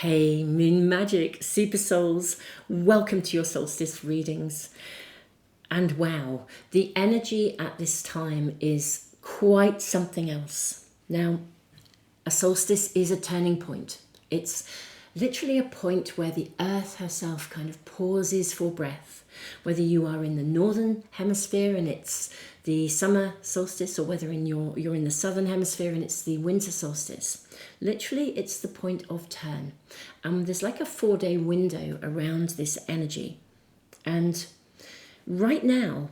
Hey, Moon Magic Super Souls, welcome to your solstice readings. And wow, the energy at this time is quite something else. Now, a solstice is a turning point. It's literally a point where the earth herself kind of pauses for breath. Whether you are in the northern hemisphere and it's the summer solstice, or whether you're in the southern hemisphere and it's the winter solstice. Literally, it's the point of turn. There's like a 4-day window around this energy. And right now,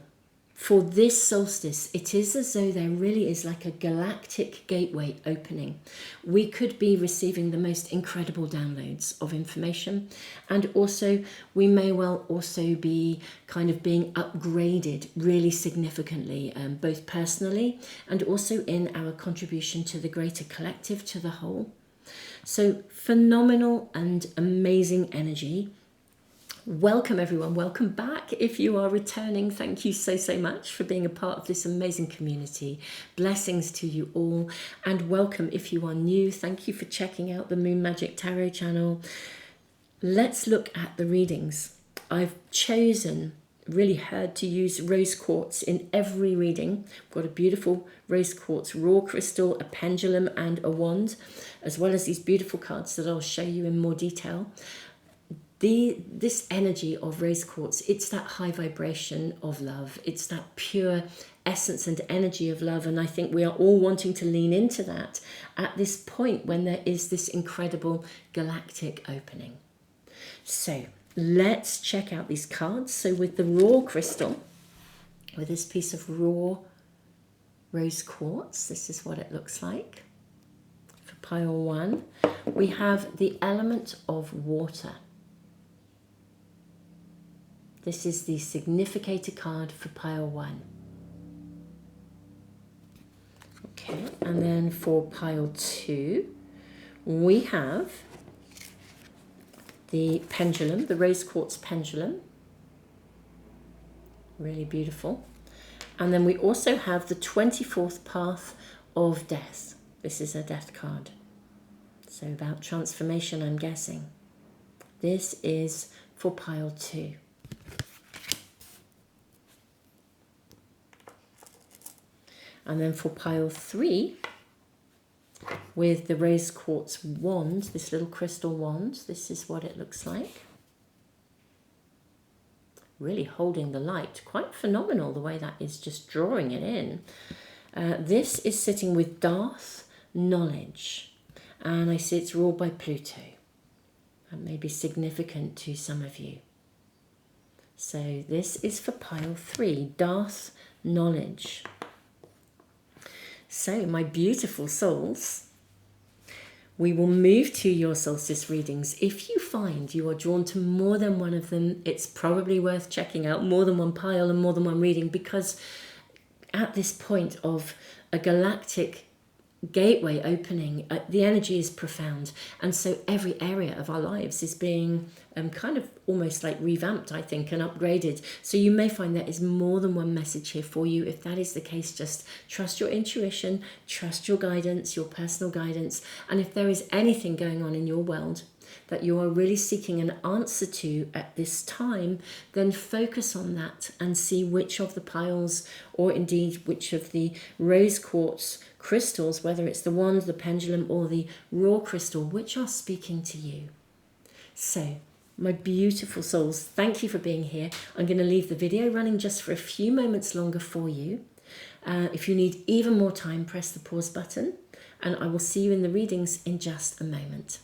for this solstice, it is as though there really is like a galactic gateway opening. We could be receiving the most incredible downloads of information, and also we may well also be kind of being upgraded really significantly, both personally and also in our contribution to the greater collective, to the whole. So phenomenal and amazing energy. Welcome everyone, welcome back. If you are returning, thank you so much for being a part of this amazing community. Blessings to you all, and welcome if you are new. Thank you for checking out the Moon Magic Tarot channel. Let's look at the readings. I've chosen, really heard to use rose quartz in every reading. I've got a beautiful rose quartz raw crystal, a pendulum and a wand, as well as these beautiful cards that I'll show you in more detail. This energy of rose quartz, it's that high vibration of love. It's that pure essence and energy of love. And I think we are all wanting to lean into that at this point when there is this incredible galactic opening. So let's check out these cards. So with the raw crystal, with this piece of raw rose quartz, this is what it looks like. For pile 1, we have the element of water. This is the significator card for pile 1. Okay, and then for pile 2, we have the pendulum, the rose quartz pendulum. Really beautiful. And then we also have the 24th path of death. This is a death card. So about transformation, I'm guessing. This is for pile 2. And then for pile 3, with the rose quartz wand, this little crystal wand, this is what it looks like. Really holding the light. Quite phenomenal the way that is just drawing it in. This is sitting with Darth Knowledge. And I see it's ruled by Pluto. That may be significant to some of you. So this is for pile 3, Darth Knowledge. So, my beautiful souls, we will move to your solstice readings. If you find you are drawn to more than one of them, it's probably worth checking out more than one pile and more than one reading, because at this point of a galactic gateway opening, the energy is profound, and so every area of our lives is being kind of almost like revamped, I think, and upgraded. So you may find there is more than one message here for you. If that is the case, just trust your intuition, trust your guidance, your personal guidance. And if there is anything going on in your world that you are really seeking an answer to at this time, then focus on that and see which of the piles, or indeed which of the rose quartz crystals, whether it's the wand, the pendulum, or the raw crystal, which are speaking to you. So, my beautiful souls, thank you for being here. I'm going to leave the video running just for a few moments longer for you. If you need even more time, press the pause button, and I will see you in the readings in just a moment.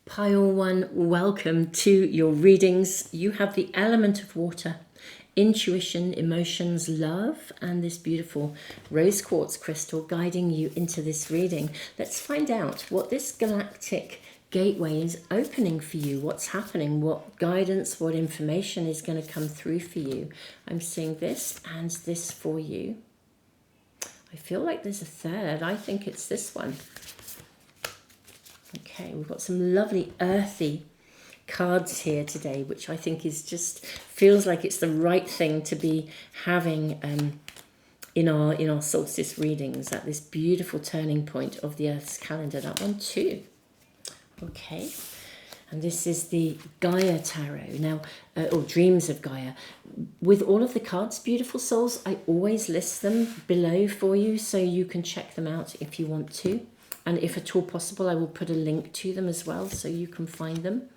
Pile 1, welcome to your readings. You have the element of water, intuition, emotions, love, and this beautiful rose quartz crystal guiding you into this reading. Let's find out what this galactic gateway is opening for you, what's happening, what guidance, what information is going to come through for you. I'm seeing this and this for you. I feel like there's a third. I think it's this one. Okay, we've got some lovely earthy cards here today, which I think is just feels like it's the right thing to be having in our solstice readings at this beautiful turning point of the Earth's calendar. That one too. Okay, and this is the Gaia Tarot now, or Dreams of Gaia. With all of the cards, beautiful souls, I always list them below for you so you can check them out if you want to. And if at all possible, I will put a link to them as well so you can find them.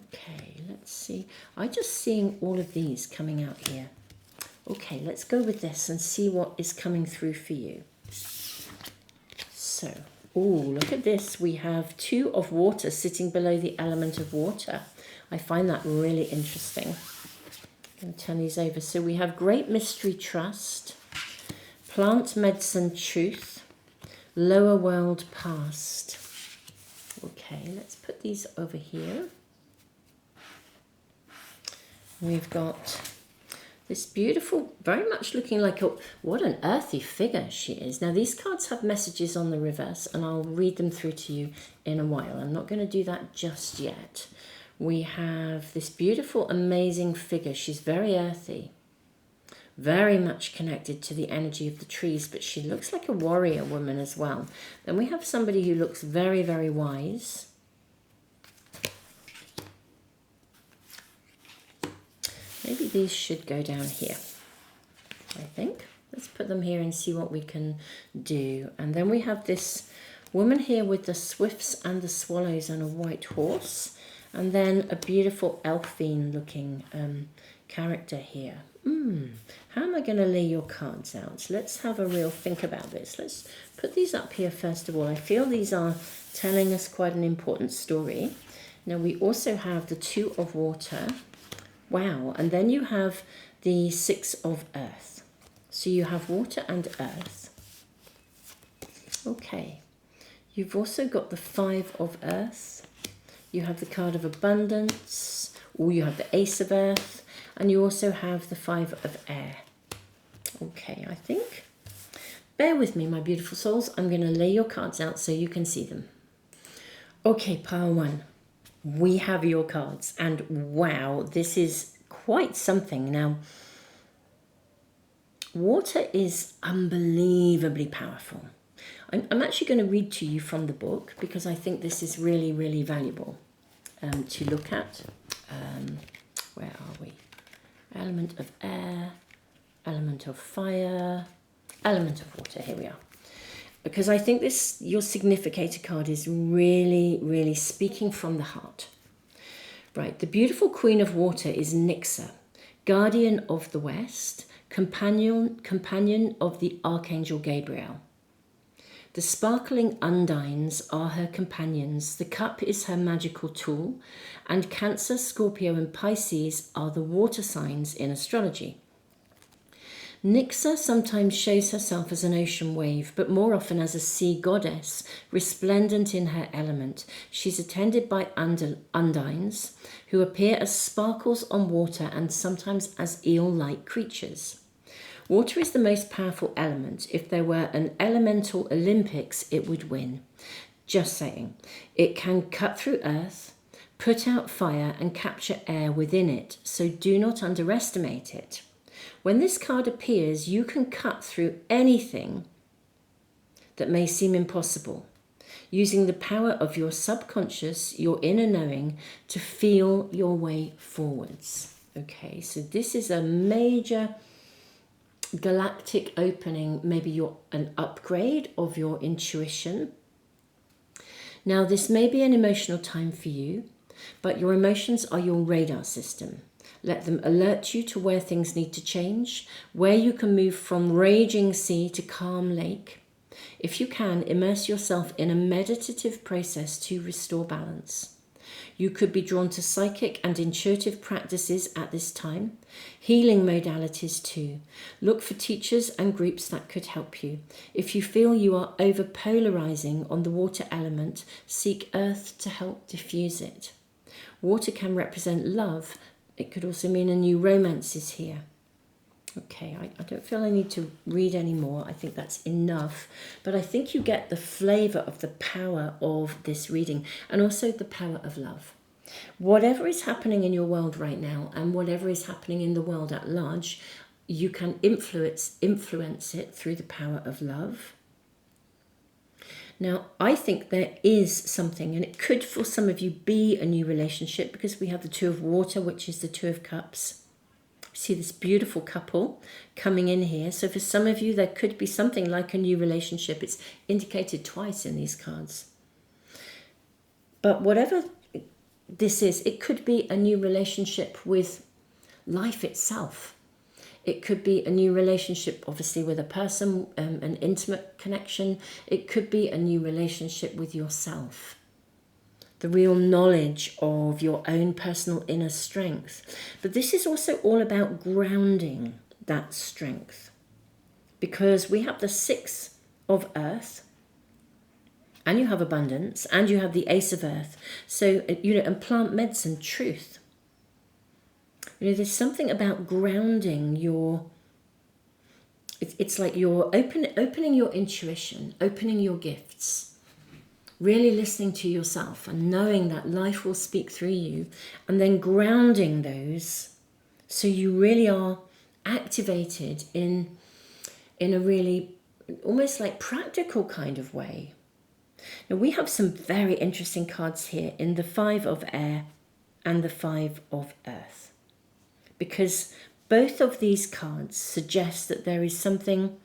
Okay, let's see. I'm just seeing all of these coming out here. Okay, let's go with this and see what is coming through for you. So, oh, look at this. We have 2 of water sitting below the element of water. I find that really interesting. I'm going to turn these over. So we have Great Mystery Trust, Plant Medicine Truth, Lower World Past. Okay, let's put these over here. We've got this beautiful, very much looking like what an earthy figure she is. Now these cards have messages on the reverse and I'll read them through to you in a while. I'm not going to do that just yet. We have this beautiful, amazing figure. She's very earthy, very much connected to the energy of the trees, but she looks like a warrior woman as well. Then we have somebody who looks very, very wise. Maybe these should go down here, I think. Let's put them here and see what we can do. And then we have this woman here with the swifts and the swallows and a white horse. And then a beautiful elfine looking character here. How am I going to lay your cards out? Let's have a real think about this. Let's put these up here first of all. I feel these are telling us quite an important story. Now we also have the 2 of water. Wow, and then you have the 6 of earth. So you have water and earth. Okay, you've also got the 5 of earth. You have the card of abundance, or you have the ace of earth, and you also have the 5 of air. Okay, I think. Bear with me, my beautiful souls. I'm going to lay your cards out so you can see them. Okay, pile 1. We have your cards, and wow, this is quite something. Now, water is unbelievably powerful. I'm actually going to read to you from the book because I think this is really, really valuable to look at. Where are we? Element of air, element of fire, element of water. Here we are. Because I think this, your significator card is really, really speaking from the heart. Right, the beautiful Queen of Water is Nixa, guardian of the West, companion of the Archangel Gabriel. The sparkling undines are her companions, the cup is her magical tool, and Cancer, Scorpio and Pisces are the water signs in astrology. Nixa sometimes shows herself as an ocean wave, but more often as a sea goddess, resplendent in her element. She's attended by undines, who appear as sparkles on water and sometimes as eel-like creatures. Water is the most powerful element. If there were an elemental Olympics, it would win. Just saying. It can cut through earth, put out fire, and capture air within it, so do not underestimate it. When this card appears, you can cut through anything that may seem impossible, using the power of your subconscious, your inner knowing, to feel your way forwards. Okay, so this is a major galactic opening, maybe an upgrade of your intuition. Now, this may be an emotional time for you, but your emotions are your radar system. Let them alert you to where things need to change, where you can move from raging sea to calm lake. If you can, immerse yourself in a meditative process to restore balance. You could be drawn to psychic and intuitive practices at this time, healing modalities too. Look for teachers and groups that could help you. If you feel you are over polarizing on the water element, seek earth to help diffuse it. Water can represent love. It could also mean a new romance is here. Okay, I don't feel I need to read any more. I think that's enough. But I think you get the flavour of the power of this reading and also the power of love. Whatever is happening in your world right now and whatever is happening in the world at large, you can influence it through the power of love. Now, I think there is something, and it could for some of you be a new relationship because we have the Two of Water, which is the Two of Cups. See this beautiful couple coming in here. So for some of you, there could be something like a new relationship. It's indicated twice in these cards. But whatever this is, it could be a new relationship with life itself. It could be a new relationship, obviously, with a person, an intimate connection. It could be a new relationship with yourself. The real knowledge of your own personal inner strength. But this is also all about grounding that strength. Because we have the Six of Earth, and you have abundance, and you have the Ace of Earth. So, and plant medicine, truth. There's something about grounding your... It's like you're opening your intuition, opening your gifts. Really listening to yourself and knowing that life will speak through you, and then grounding those so you really are activated in a really almost like practical kind of way. Now we have some very interesting cards here in the Five of Air and the Five of Earth, because both of these cards suggest that there is something,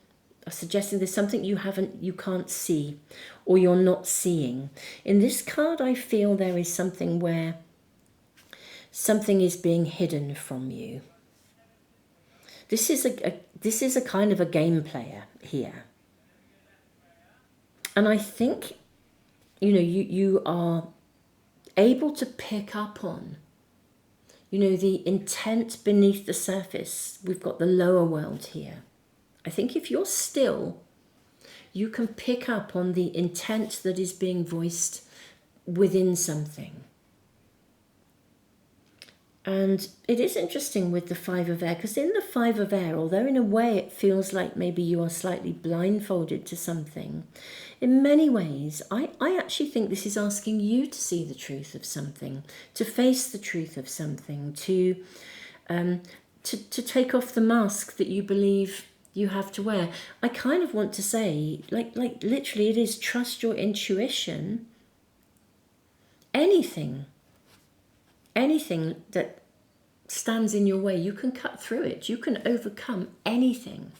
suggesting there's something you can't see or you're not seeing. In this card, I feel there is something where something is being hidden from you. This is a kind of a game player here. And I think, you are able to pick up on, the intent beneath the surface. We've got the lower world here. I think if you're still, you can pick up on the intent that is being voiced within something. And it is interesting with the Five of Air, because in the Five of Air, although in a way it feels like maybe you are slightly blindfolded to something, in many ways, I actually think this is asking you to see the truth of something, to face the truth of something, to take off the mask that you believe you have to wear. I kind of want to say, like literally, it is trust your intuition. Anything that stands in your way, you can cut through it. You can overcome anything.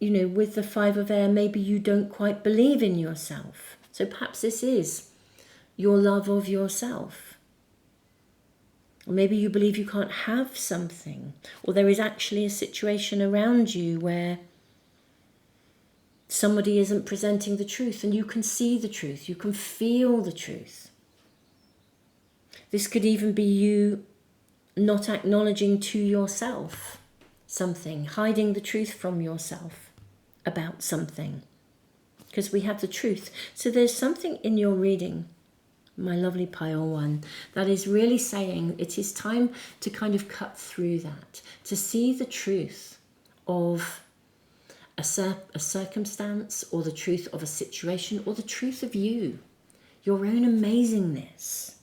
With the Five of Air, maybe you don't quite believe in yourself. So perhaps this is your love of yourself. Or maybe you believe you can't have something, or there is actually a situation around you where somebody isn't presenting the truth and you can see the truth, you can feel the truth. This could even be you not acknowledging to yourself something, hiding the truth from yourself about something, because we have the truth. So there's something in your reading, my lovely pile one, that is really saying it is time to kind of cut through that, to see the truth of a circumstance, or the truth of a situation, or the truth of you, your own amazingness,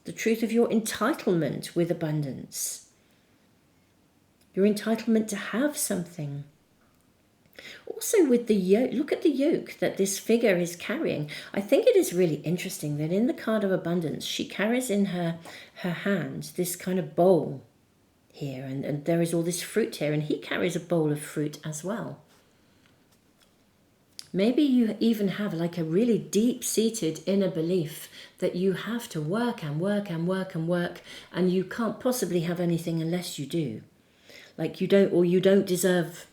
the truth of your entitlement with abundance, your entitlement to have something. Also with the yoke, look at the yoke that this figure is carrying. I think it is really interesting that in the card of abundance, she carries in her hand this kind of bowl here, and there is all this fruit here, and he carries a bowl of fruit as well. Maybe you even have like a really deep-seated inner belief that you have to work and work and work and work, and you can't possibly have anything unless you do. Like you don't deserve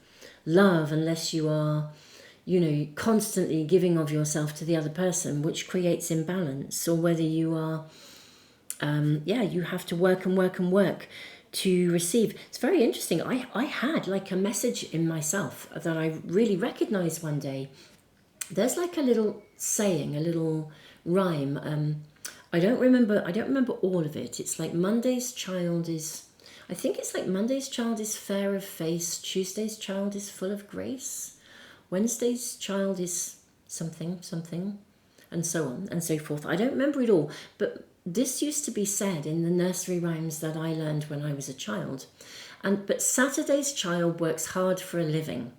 love unless you are, constantly giving of yourself to the other person, which creates imbalance. Or whether you are you have to work and work and work to receive. It's very interesting. I had like a message in myself that I really recognized one day. There's like a little saying, a little rhyme. I don't remember all of it. It's like Monday's child is, I think it's like Monday's child is fair of face, Tuesday's child is full of grace, Wednesday's child is something, something, and so on and so forth. I don't remember it all, but this used to be said in the nursery rhymes that I learned when I was a child. But Saturday's child works hard for a living.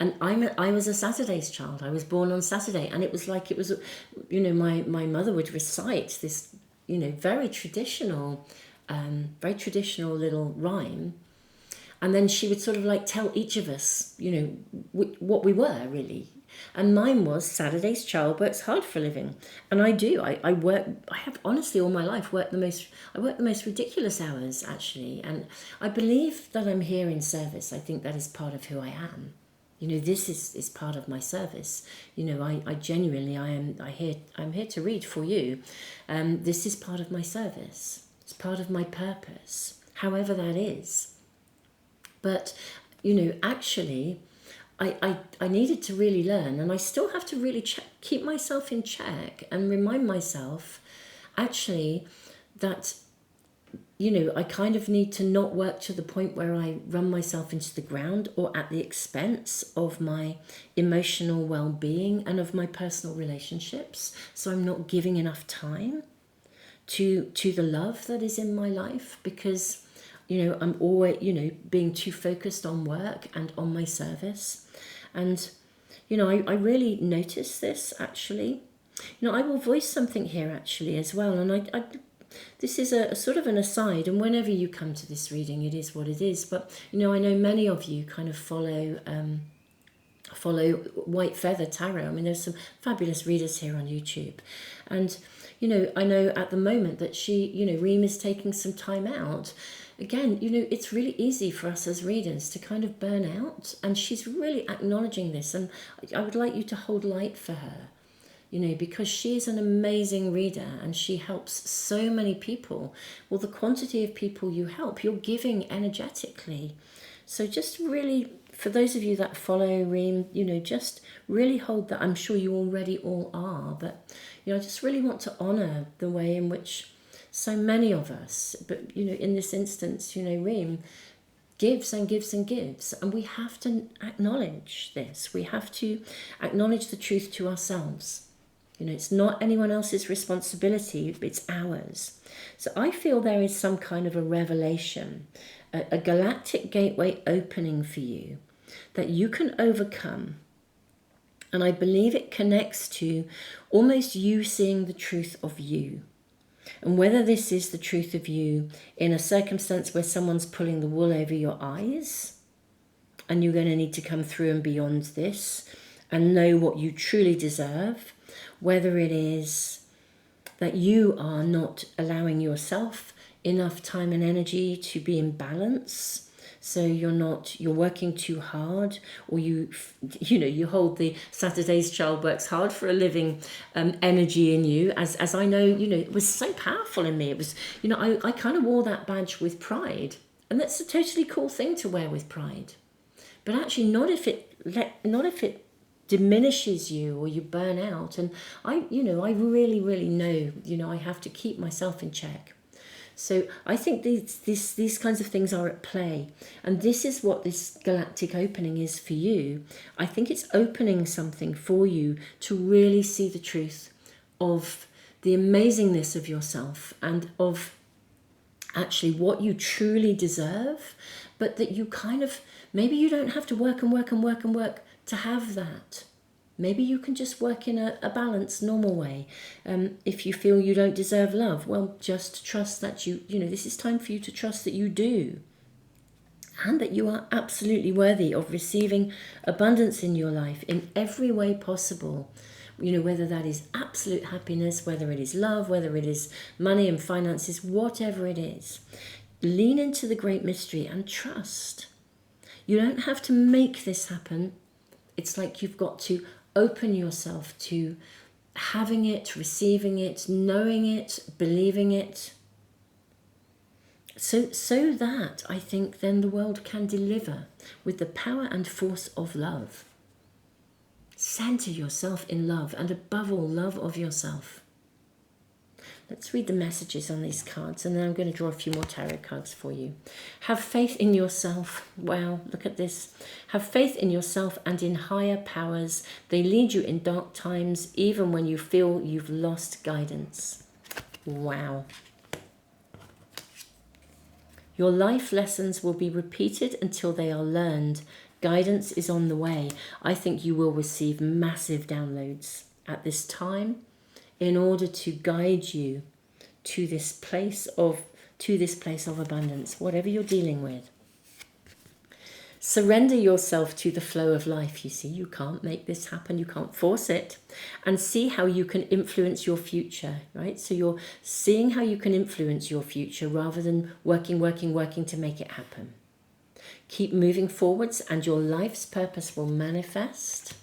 And I was a Saturday's child. I was born on Saturday, and it was like it was, my mother would recite this, very traditional little rhyme, and then she would sort of like tell each of us, what we were really. And mine was Saturday's child works hard for a living, and I do. I work. I have honestly all my life worked I work the most ridiculous hours actually, and I believe that I'm here in service. I think that is part of who I am. This is part of my service. I genuinely I'm here to read for you. This is part of my service. It's part of my purpose, however that is. But actually, I needed to really learn, and I still have to really keep myself in check and remind myself actually that I kind of need to not work to the point where I run myself into the ground or at the expense of my emotional well-being and of my personal relationships. So I'm not giving enough time to the love that is in my life, because I'm always being too focused on work and on my service. And I really notice this actually. I will voice something here actually as well, and I this is a sort of an aside, and whenever you come to this reading, it is what it is. But I know many of you kind of follow White Feather Tarot. I mean, there's some fabulous readers here on YouTube, and I know at the moment that she, Reem is taking some time out. Again, it's really easy for us as readers to kind of burn out, and she's really acknowledging this, and I would like you to hold light for her. Because she is an amazing reader and she helps so many people. Well, the quantity of people you help, you're giving energetically. So just really, for those of you that follow Reem, just really hold that. I'm sure you already all are, but, I just really want to honour the way in which so many of us, but, in this instance, Reem, gives and gives and gives. And we have to acknowledge this. We have to acknowledge the truth to ourselves. It's not anyone else's responsibility, it's ours. So I feel there is some kind of a revelation, a galactic gateway opening for you that you can overcome. And I believe it connects to almost you seeing the truth of you. And whether this is the truth of you in a circumstance where someone's pulling the wool over your eyes, and you're going to need to come through and beyond this and know what you truly deserve, whether it is that you are not allowing yourself enough time and energy to be in balance, so you're working too hard, or you hold the Saturday's child works hard for a living energy in you, as I know, it was so powerful in me. It was, I kind of wore that badge with pride, and that's a totally cool thing to wear with pride. But actually not if it diminishes you or you burn out. And I really, really know, I have to keep myself in check. So I think these kinds of things are at play. And this is what this galactic opening is for you. I think it's opening something for you to really see the truth of the amazingness of yourself and of actually what you truly deserve, but that you kind of, maybe you don't have to work and work and work and work to have that. Maybe you can just work in a balanced, normal way. If you feel you don't deserve love, well, just trust that this is time for you to trust that you do. And that you are absolutely worthy of receiving abundance in your life in every way possible. Whether that is absolute happiness, whether it is love, whether it is money and finances, whatever it is. Lean into the great mystery and trust. You don't have to make this happen. It's like you've got to open yourself to having it, receiving it, knowing it, believing it. So that I think then the world can deliver with the power and force of love. Center yourself in love, and above all, love of yourself. Let's read the messages on these cards, and then I'm going to draw a few more tarot cards for you. Have faith in yourself. Wow, look at this. Have faith in yourself and in higher powers. They lead you in dark times, even when you feel you've lost guidance. Wow. Your life lessons will be repeated until they are learned. Guidance is on the way. I think you will receive massive downloads at this time in order to guide you to this place of abundance, whatever you're dealing with. Surrender yourself to the flow of life. You see, you can't make this happen, you can't force it. And see how you can influence your future, right? So you're seeing how you can influence your future rather than working to make it happen. Keep moving forwards and your life's purpose will manifest.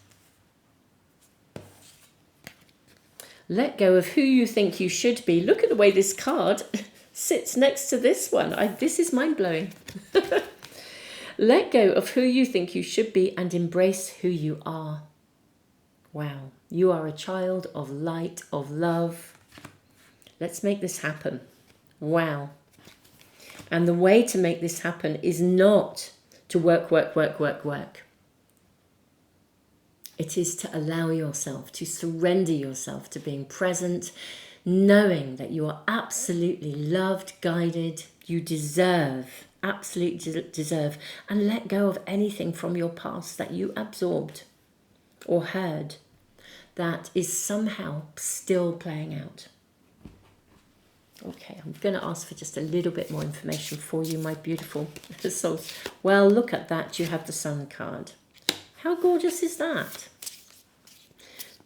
Let go of who you think you should be. Look at the way this card sits next to this one. This is mind-blowing. Let go of who you think you should be and embrace who you are. Wow, you are a child of light, of love. Let's make this happen. Wow. And the way to make this happen is not to work. It is to allow yourself, to surrender yourself to being present, knowing that you are absolutely loved, guided, you deserve, absolutely deserve, and let go of anything from your past that you absorbed or heard that is somehow still playing out. Okay, I'm going to ask for just a little bit more information for you, my beautiful souls. Well, look at that. You have the Sun card. How gorgeous is that?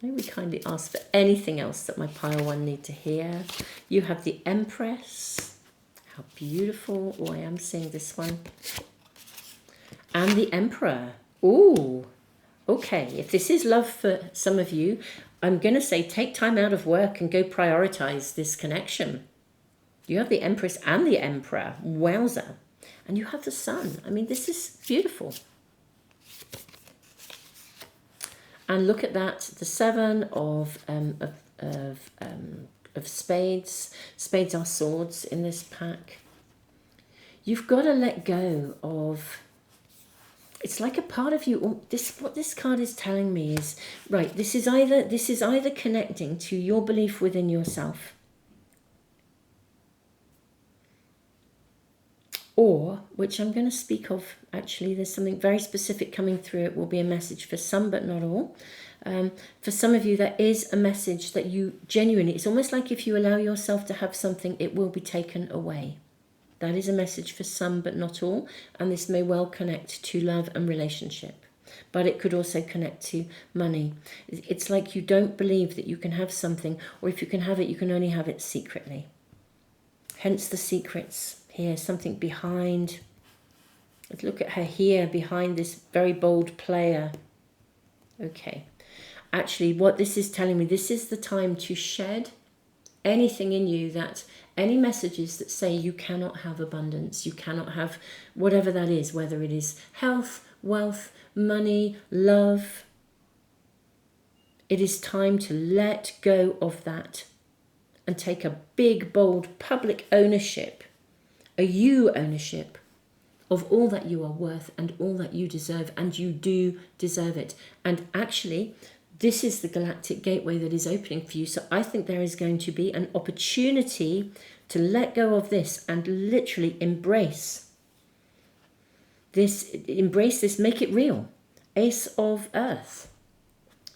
May we kindly ask for anything else that my pile one need to hear. You have the Empress. How beautiful. Oh, I am seeing this one. And the Emperor. Ooh, okay. If this is love for some of you, I'm going to say take time out of work and go prioritize this connection. You have the Empress and the Emperor. Wowza. And you have the Sun. I mean, this is beautiful. And look at that, the Seven of spades. Spades are swords in this pack. You've got to let go of. It's like a part of you. What this card is telling me is right. This is either connecting to your belief within yourself, or, which I'm going to speak of, actually, there's something very specific coming through. It will be a message for some, but not all. For some of you, there is a message that you genuinely, it's almost like if you allow yourself to have something, it will be taken away. That is a message for some, but not all. And this may well connect to love and relationship. But it could also connect to money. It's like you don't believe that you can have something, or if you can have it, you can only have it secretly. Hence the secrets. Here, something behind. Let's look at her here, behind this very bold player. Okay. Actually, what this is telling me, this is the time to shed anything in you that, any messages that say you cannot have abundance, you cannot have whatever that is, whether it is health, wealth, money, love. It is time to let go of that and take a big, bold, public ownership, a you ownership of all that you are worth and all that you deserve, and you do deserve it. And actually, this is the galactic gateway that is opening for you. So I think there is going to be an opportunity to let go of this and literally embrace this, make it real. Ace of Earth.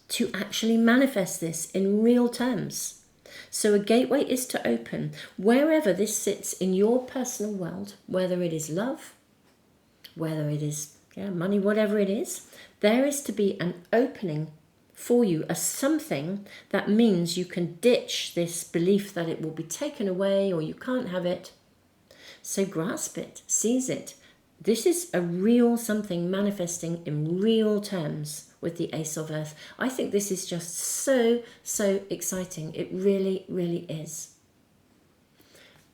To actually manifest this in real terms. So a gateway is to open wherever this sits in your personal world, whether it is love, whether it is money, whatever it is, there is to be an opening for you, a something that means you can ditch this belief that it will be taken away or you can't have it. So grasp it, seize it. This is a real something manifesting in real terms with the Ace of Earth. I think this is just so exciting. It really, really is.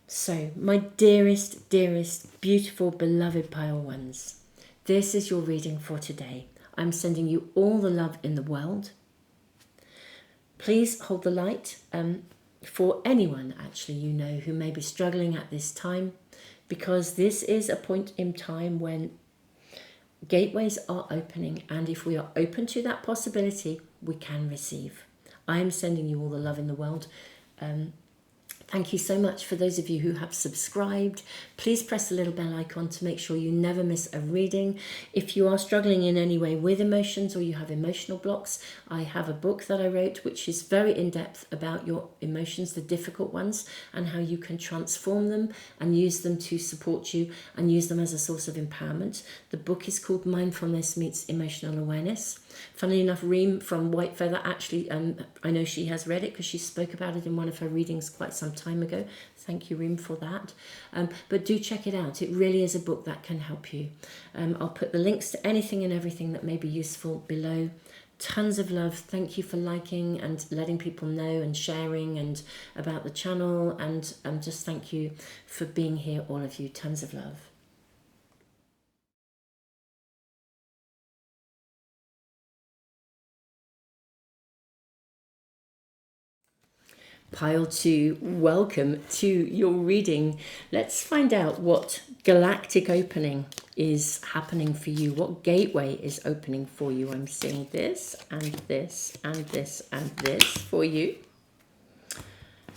So, my dearest, dearest, beautiful, beloved pile ones, this is your reading for today. I'm sending you all the love in the world. Please hold the light for anyone actually you know who may be struggling at this time, because this is a point in time when gateways are opening, and if we are open to that possibility, we can receive. I am sending you all the love in the world. Thank you so much for those of you who have subscribed. Please press the little bell icon to make sure you never miss a reading. If you are struggling in any way with emotions or you have emotional blocks, I have a book that I wrote which is very in-depth about your emotions, the difficult ones, and how you can transform them and use them to support you and use them as a source of empowerment. The book is called Mindfulness Meets Emotional Awareness. Funnily enough, Reem from White Feather actually, I know she has read it because she spoke about it in one of her readings quite some time ago. Thank you, Reem, for that. But do check it out. It really is a book that can help you. I'll put the links to anything and everything that may be useful below. Tons of love. Thank you for liking and letting people know and sharing and about the channel. And just thank you for being here, all of you. Tons of love. Pile 2, welcome to your reading. Let's find out what galactic opening is happening for you. What gateway is opening for you? I'm seeing this and this and this and this for you.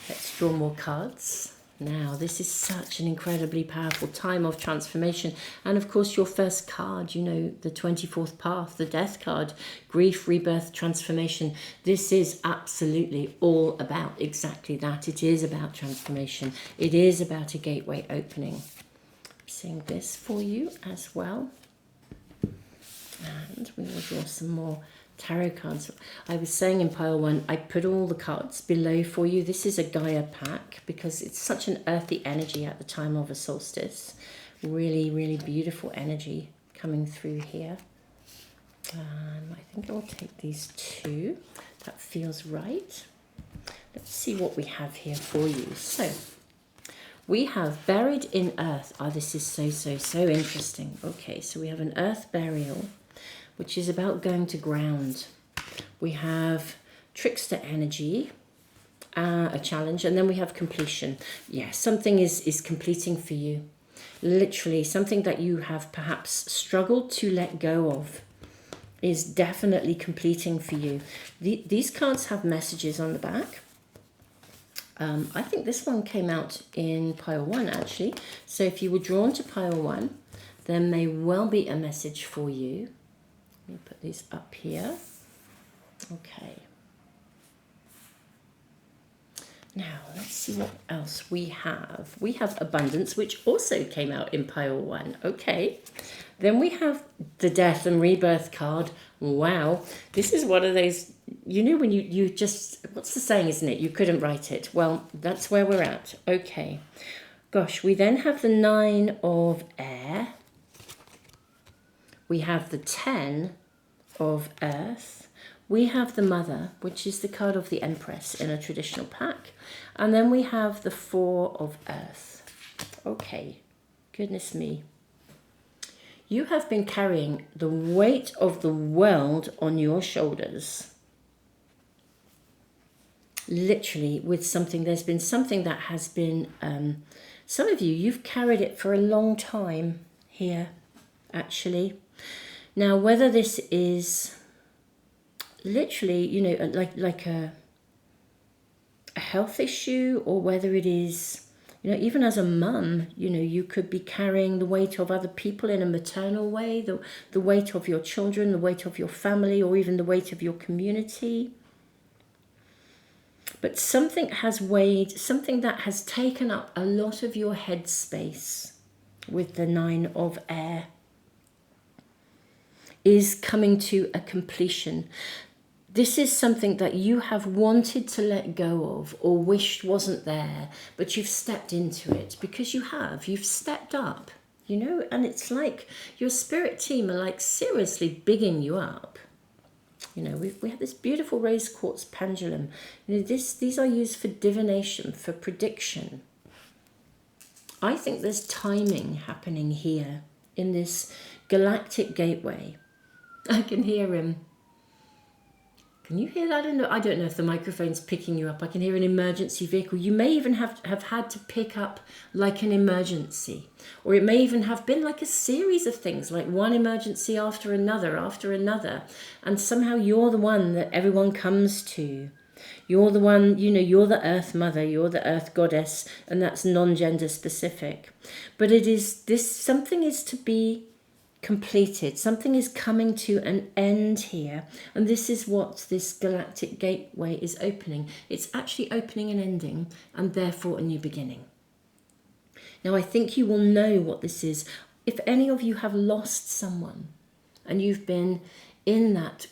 Let's draw more cards. Now, this is such an incredibly powerful time of transformation. And of course, your first card, you know, the 24th path, the death card, grief, rebirth, transformation. This is absolutely all about exactly that. It is about transformation. It is about a gateway opening. I'm seeing this for you as well. And we will draw some more tarot cards. I was saying in pile 1, I put all the cards below for you. This is a Gaia pack because it's such an earthy energy at the time of a solstice. Really, really beautiful energy coming through here. I think I'll take these two. That feels right. Let's see what we have here for you. So we have buried in earth. Oh, this is so interesting. Okay, so we have an earth burial, which is about going to ground. We have trickster energy, a challenge, and then we have completion. Yeah, something is completing for you. Literally, something that you have perhaps struggled to let go of is definitely completing for you. These cards have messages on the back. I think this one came out in pile 1, actually. So if you were drawn to pile 1, there may well be a message for you. Let me put these up here. Okay. Now, let's see what else we have. We have abundance, which also came out in pile 1. Okay. Then we have the death and rebirth card. Wow. This is one of those, you know, when you just, what's the saying, isn't it? You couldn't write it. Well, that's where we're at. Okay. Gosh, we then have the 9 of air. We have the 10 of earth. We have the mother, which is the card of the empress in a traditional pack. And then we have the 4 of earth. Okay, goodness me. You have been carrying the weight of the world on your shoulders. Literally with something, there's been something that has been, some of you, you've carried it for a long time here, actually. Now, whether this is literally, you know, like a health issue, or whether it is, you know, even as a mum, you know, you could be carrying the weight of other people in a maternal way, the weight of your children, the weight of your family, or even the weight of your community. But something has weighed, something that has taken up a lot of your head space with the 9 of air is coming to a completion. This is something that you have wanted to let go of or wished wasn't there, but you've stepped into it because you've stepped up, you know, and it's like your spirit team are like seriously bigging you up. You know, we have this beautiful rose quartz pendulum. You know, these are used for divination, for prediction. I think there's timing happening here in this galactic gateway. I can hear him. Can you hear that? I don't know if the microphone's picking you up. I can hear an emergency vehicle. You may even have had to pick up like an emergency. Or it may even have been like a series of things, like one emergency after another, and somehow you're the one that everyone comes to. You're the one, you're the Earth Mother, you're the Earth Goddess, and that's non-gender specific. But it is this, something is to be completed. Something is coming to an end here. And this is what this galactic gateway is opening. It's actually opening and ending, and therefore a new beginning. Now, I think you will know what this is. If any of you have lost someone and you've been in that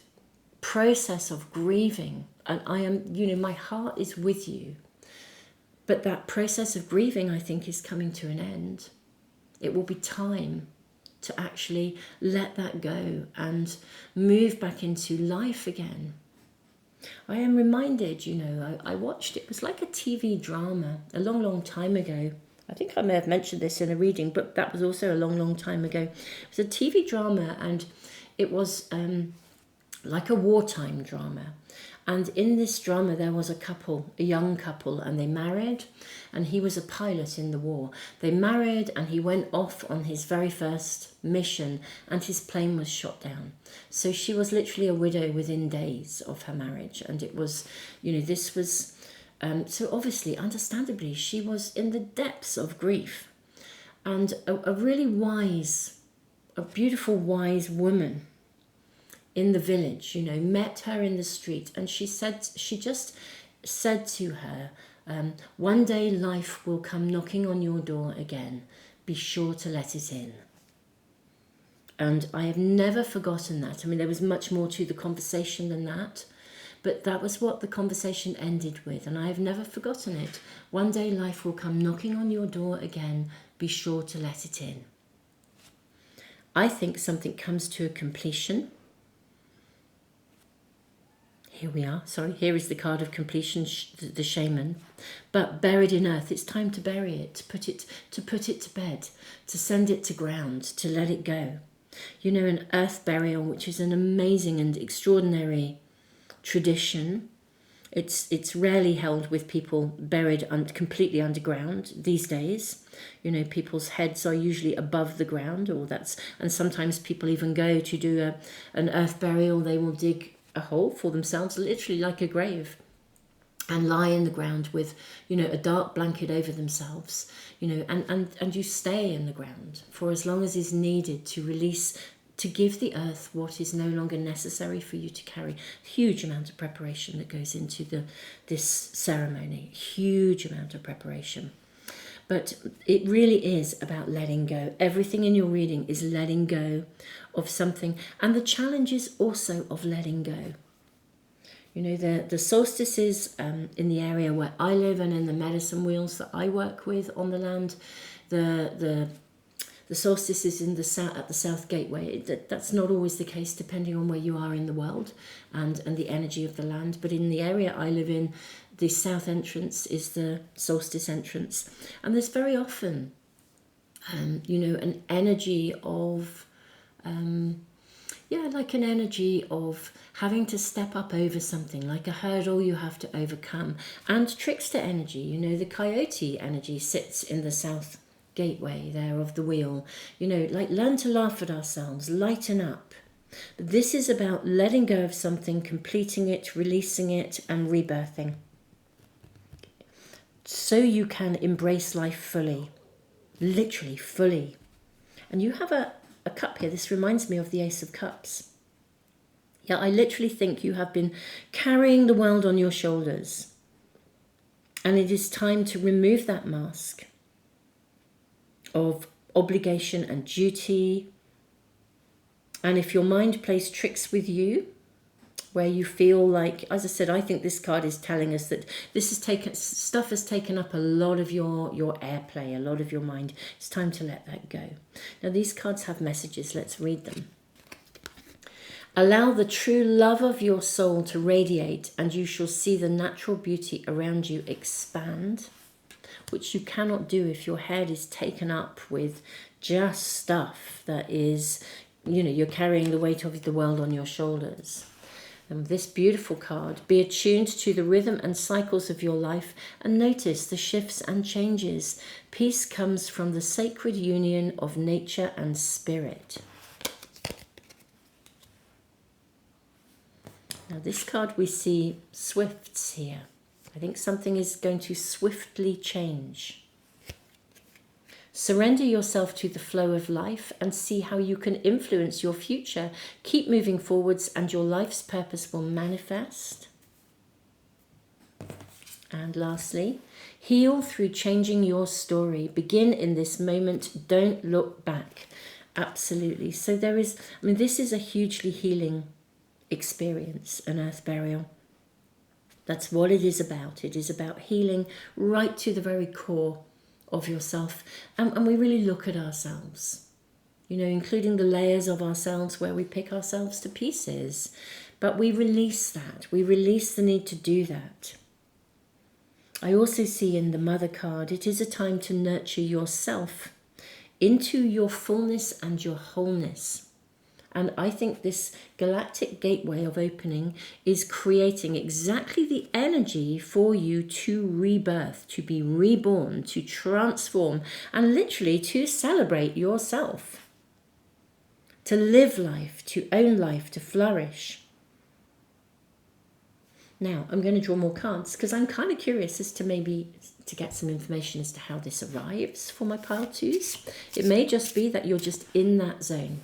process of grieving, and I am, my heart is with you. But that process of grieving, I think, is coming to an end. It will be time to actually let that go and move back into life again. I am reminded, I watched, it was like a TV drama a long, long time ago. I think I may have mentioned this in a reading, but that was also a long, long time ago. It was a TV drama, and it was like a wartime drama. And in this drama, there was a couple, a young couple, and they married, and he was a pilot in the war. They married, and he went off on his very first mission, and his plane was shot down. So she was literally a widow within days of her marriage. And it was, this was, so obviously, understandably, she was in the depths of grief. And a really wise, a beautiful, wise woman in the village, met her in the street, and she just said to her, one day life will come knocking on your door again. Be sure to let it in. And I have never forgotten that. I mean, there was much more to the conversation than that, but that was what the conversation ended with, and I have never forgotten it. One day life will come knocking on your door again. Be sure to let it in. I think something comes to a completion. Here we are. Sorry, here is the card of completion, the shaman. But buried in earth, it's time to bury it, to put it to bed, to send it to ground, to let it go. An earth burial, which is an amazing and extraordinary tradition. It's rarely held with people buried completely underground these days. People's heads are usually above the ground, and sometimes people even go to do an earth burial. They will dig a hole for themselves, literally like a grave, and lie in the ground with, a dark blanket over themselves, and you stay in the ground for as long as is needed to release, to give the earth what is no longer necessary for you to carry. Huge amount of preparation that goes into this ceremony, huge amount of preparation. But it really is about letting go. Everything in your reading is letting go of something. And the challenge is also of letting go. The solstices in the area where I live and in the medicine wheels that I work with on the land, the solstice is in the south, at the South Gateway. That's not always the case depending on where you are in the world and the energy of the land. But in the area I live in, the south entrance is the solstice entrance. And there's very often, an energy of, like an energy of having to step up over something, like a hurdle you have to overcome. And trickster energy, the coyote energy sits in the south gateway there of the wheel. Like learn to laugh at ourselves, lighten up. But this is about letting go of something, completing it, releasing it, and rebirthing. So you can embrace life fully, literally fully. And you have a cup here. This reminds me of the Ace of Cups. Yeah, I literally think you have been carrying the world on your shoulders. And it is time to remove that mask of obligation and duty. And if your mind plays tricks with you, where you feel like, as I said, I think this card is telling us that stuff has taken up a lot of your airplay, a lot of your mind. It's time to let that go. Now these cards have messages. Let's read them. Allow the true love of your soul to radiate, and you shall see the natural beauty around you expand. which you cannot do if your head is taken up with just stuff that is, you're carrying the weight of the world on your shoulders. And this beautiful card, be attuned to the rhythm and cycles of your life and notice the shifts and changes. Peace comes from the sacred union of nature and spirit. Now this card, we see swifts here. I think something is going to swiftly change. Surrender yourself to the flow of life and see how you can influence your future. Keep moving forwards and your life's purpose will manifest. And lastly, heal through changing your story. Begin in this moment. Don't look back. Absolutely. So this is a hugely healing experience, an earth burial. That's what it is about. It is about healing right to the very core of yourself, and we really look at ourselves, including the layers of ourselves where we pick ourselves to pieces, but we release that. We release the need to do that. I also see in the Mother card, it is a time to nurture yourself into your fullness and your wholeness. And I think this galactic gateway of opening is creating exactly the energy for you to rebirth, to be reborn, to transform, and literally to celebrate yourself, to live life, to own life, to flourish. Now, I'm going to draw more cards because I'm kind of curious as to maybe to get some information as to how this arrives for my pile twos. It may just be that you're just in that zone.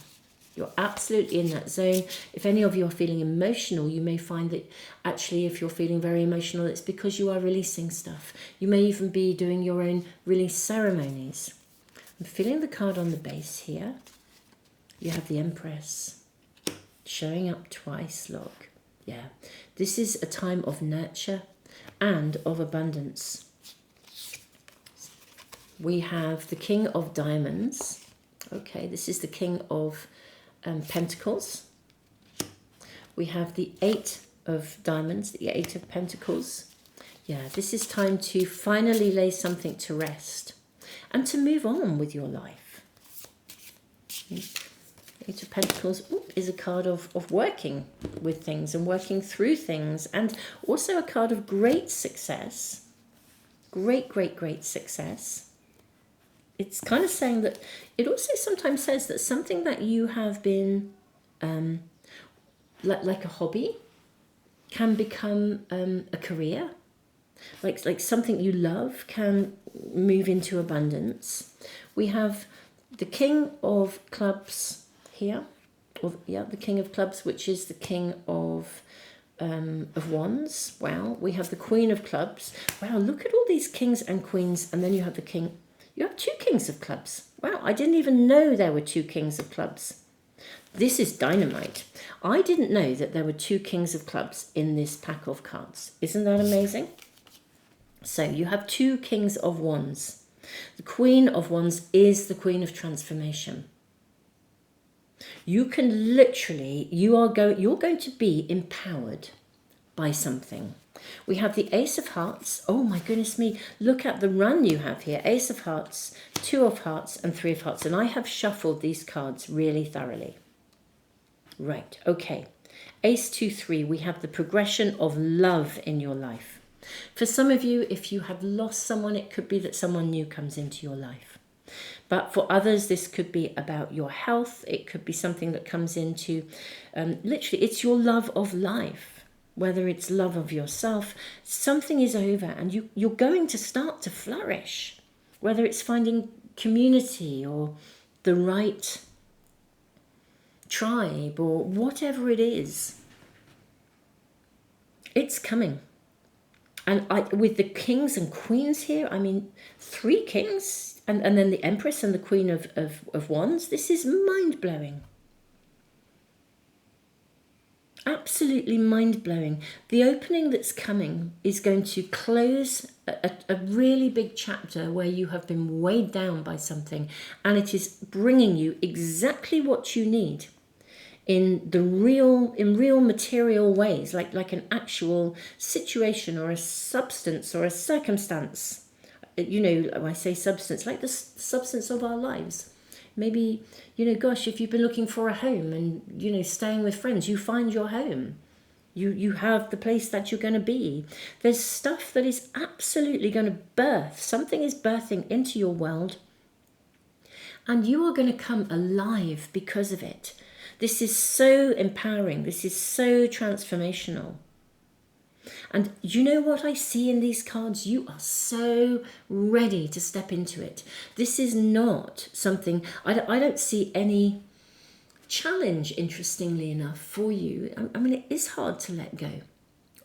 You're absolutely in that zone. If any of you are feeling emotional, you may find that actually if you're feeling very emotional, it's because you are releasing stuff. You may even be doing your own release ceremonies. I'm feeling the card on the base here. You have the Empress showing up twice, look. Yeah, this is a time of nurture and of abundance. We have the King of Diamonds. Okay, this is the King of Pentacles. We have the Eight of Diamonds, the Eight of Pentacles. Yeah, this is time to finally lay something to rest and to move on with your life. Eight of Pentacles is a card of working with things and working through things, and also a card of great success. Great success. It's kind of saying that it also sometimes says that something that you have been like a hobby can become a career. Like something you love can move into abundance. We have the King of Clubs here, the King of Clubs, which is the King of Wands. Wow, we have the Queen of Clubs. Wow, look at all these kings and queens, and then you have the King. You have two Kings of Clubs. Wow, I didn't even know there were two Kings of Clubs. This is dynamite. I didn't know that there were two Kings of Clubs in this pack of cards. Isn't that amazing? So you have two Kings of Wands. The Queen of Wands is the Queen of Transformation. You can literally, you're going to be empowered by something. We have the Ace of Hearts. Oh my goodness me, look at the run you have here. Ace of Hearts, Two of Hearts, and Three of Hearts. And I have shuffled these cards really thoroughly. Right, okay. Ace, 2, 3, we have the progression of love in your life. For some of you, if you have lost someone, it could be that someone new comes into your life. But for others, this could be about your health. It could be something that comes into, literally, it's your love of life. Whether it's love of yourself, something is over and you're going to start to flourish. Whether it's finding community or the right tribe or whatever it is, it's coming. And with the kings and queens here, I mean, 3 kings and then the Empress and the Queen of Wands, this is mind-blowing. Absolutely mind-blowing. The opening that's coming is going to close a really big chapter where you have been weighed down by something, and it is bringing you exactly what you need in real material ways, like an actual situation or a substance or a circumstance. you know, when I say substance, like the substance of our lives. Maybe, you know, gosh, if you've been looking for a home and, you know, staying with friends, you find your home. You have the place that you're going to be. There's stuff that is absolutely going to birth. Something is birthing into your world, and you are going to come alive because of it. This is so empowering. This is so transformational. And you know what I see in these cards? You are so ready to step into it. This is not something, I don't see any challenge, interestingly enough, for you. I mean, it is hard to let go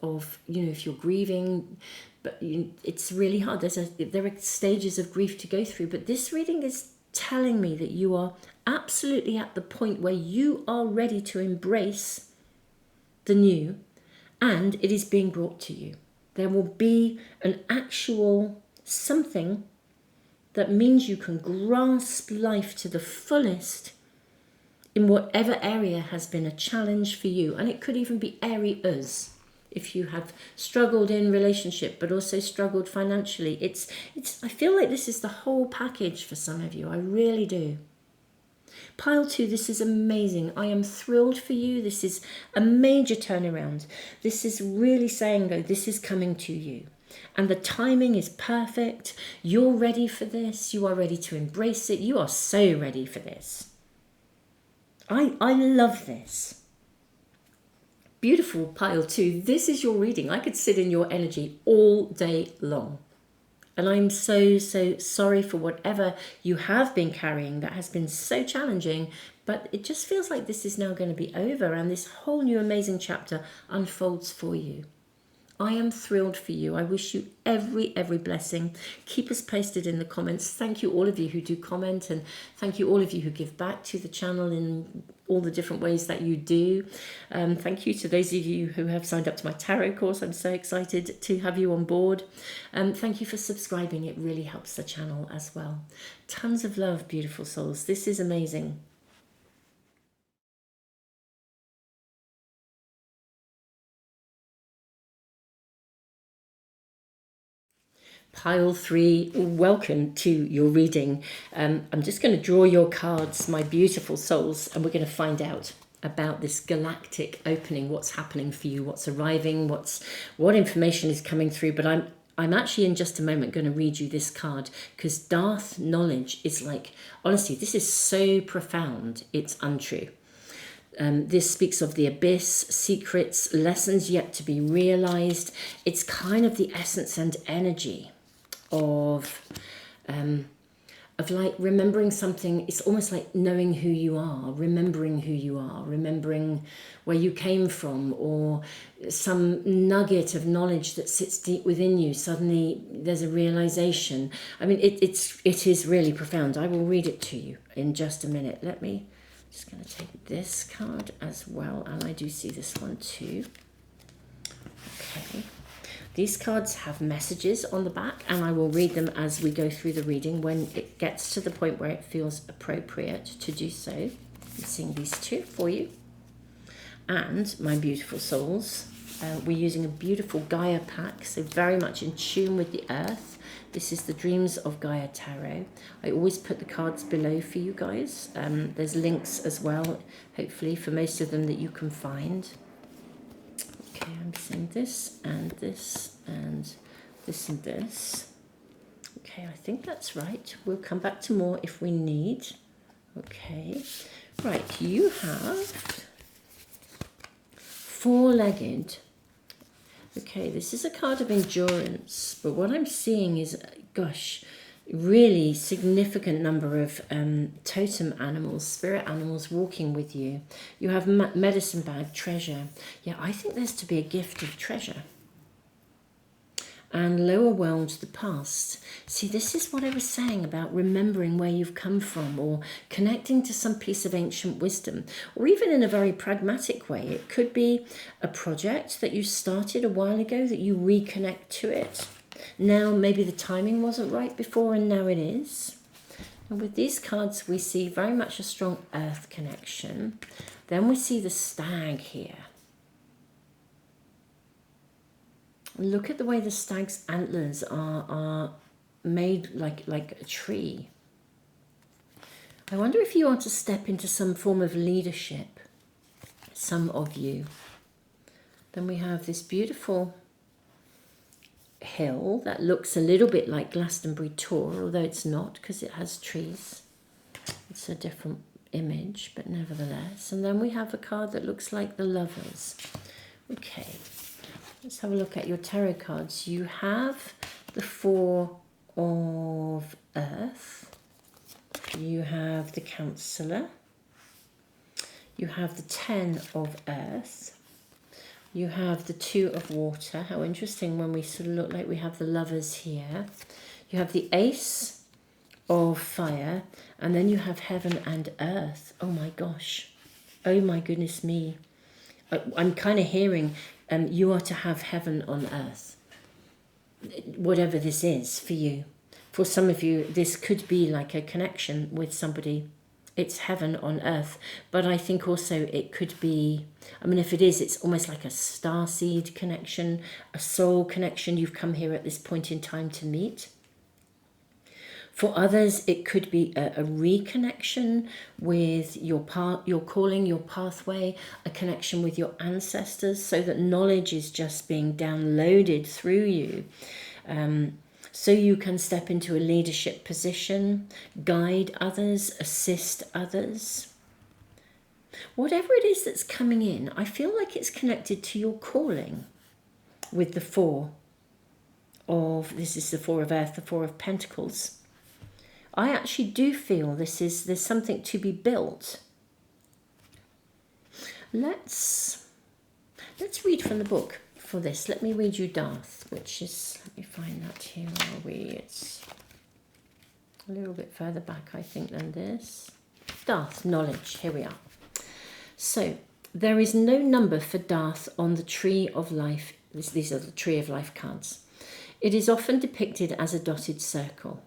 of, you know, if you're grieving, but it's really hard. There are stages of grief to go through, but this reading is telling me that you are absolutely at the point where you are ready to embrace the new, and it is being brought to you. There will be an actual something that means you can grasp life to the fullest in whatever area has been a challenge for you. And it could even be areas. If you have struggled in relationship but also struggled financially, it's I feel like this is the whole package for some of you. I really do. Pile 2, this is amazing. I am thrilled for you. This is a major turnaround. This is really saying, though, this is coming to you. And the timing is perfect. You're ready for this. You are ready to embrace it. You are so ready for this. I love this. Beautiful, Pile 2. This is your reading. I could sit in your energy all day long. And I'm so sorry for whatever you have been carrying that has been so challenging, but it just feels like this is now going to be over and this whole new amazing chapter unfolds for you. I am thrilled for you. I wish you every blessing. Keep us posted in the comments. Thank you all of you who do comment, and thank you all of you who give back to the channel in all the different ways that you do. Thank you to those of you who have signed up to my tarot course. I'm so excited to have you on board. Thank you for subscribing. It really helps the channel as well. Tons of love, beautiful souls. This is amazing. Pile 3, welcome to your reading. I'm just going to draw your cards, my beautiful souls, and we're going to find out about this galactic opening, what's happening for you, what's arriving, what information is coming through. But I'm actually in just a moment going to read you this card, because Darth knowledge is like, honestly, this is so profound, it's untrue. This speaks of the abyss, secrets, lessons yet to be realized. It's kind of the essence and energy of like remembering something. It's almost like knowing who you are, remembering who you are, remembering where you came from, or some nugget of knowledge that sits deep within you. Suddenly there's a realization. I mean, it is really profound. I will read it to you in just a minute. Just going to take this card as well, and I do see this one too. Okay. These cards have messages on the back, and I will read them as we go through the reading when it gets to the point where it feels appropriate to do so. I'm seeing these two for you. And my beautiful souls, we're using a beautiful Gaia pack, so very much in tune with the earth. This is the Dreams of Gaia Tarot. I always put the cards below for you guys. There's links as well, hopefully, for most of them that you can find. Okay, I'm seeing this and this and this and this. Okay, I think that's right. We'll come back to more if we need. Okay, right, you have four-legged. Okay, this is a card of endurance, but what I'm seeing is, gosh, really significant number of totem animals, spirit animals walking with you. You have medicine bag, treasure. Yeah, I think there's to be a gift of treasure. And lower world, the past. See, this is what I was saying about remembering where you've come from, or connecting to some piece of ancient wisdom, or even in a very pragmatic way. It could be a project that you started a while ago that you reconnect to it. Now, maybe the timing wasn't right before, and now it is. And with these cards, we see very much a strong earth connection. Then we see the stag here. Look at the way the stag's antlers are made like a tree. I wonder if you want to step into some form of leadership, some of you. Then we have this beautiful hill that looks a little bit like Glastonbury Tor, although it's not because it has trees. It's a different image, but nevertheless. And then we have a card that looks like the Lovers. Okay, let's have a look at your tarot cards. You have the Four of Earth. You have the Counselor. You have the Ten of Earth. You have the Two of Water. How interesting when we sort of look like we have the Lovers here. You have the Ace of Fire. And then you have Heaven and Earth. Oh my gosh. Oh my goodness me. I'm kind of hearing you are to have heaven on earth. Whatever this is for you. For some of you, this could be like a connection with somebody. It's heaven on earth. But I think also it could be, I mean, if it is, it's almost like a starseed connection, a soul connection. You've come here at this point in time to meet. For others, it could be a reconnection with your calling, your pathway, a connection with your ancestors, so that knowledge is just being downloaded through you. So you can step into a leadership position, guide others, assist others. Whatever it is that's coming in, I feel like it's connected to your calling with the Four of, this is the Four of Earth, the Four of Pentacles. I actually do feel there's something to be built. Let's read from the book for this. Let me read you Darth, which is, let me find that here. Where are we? It's a little bit further back, I think, than this. Darth, knowledge. Here we are. So, there is no number for Darth on the Tree of Life. These are the Tree of Life cards. It is often depicted as a dotted circle.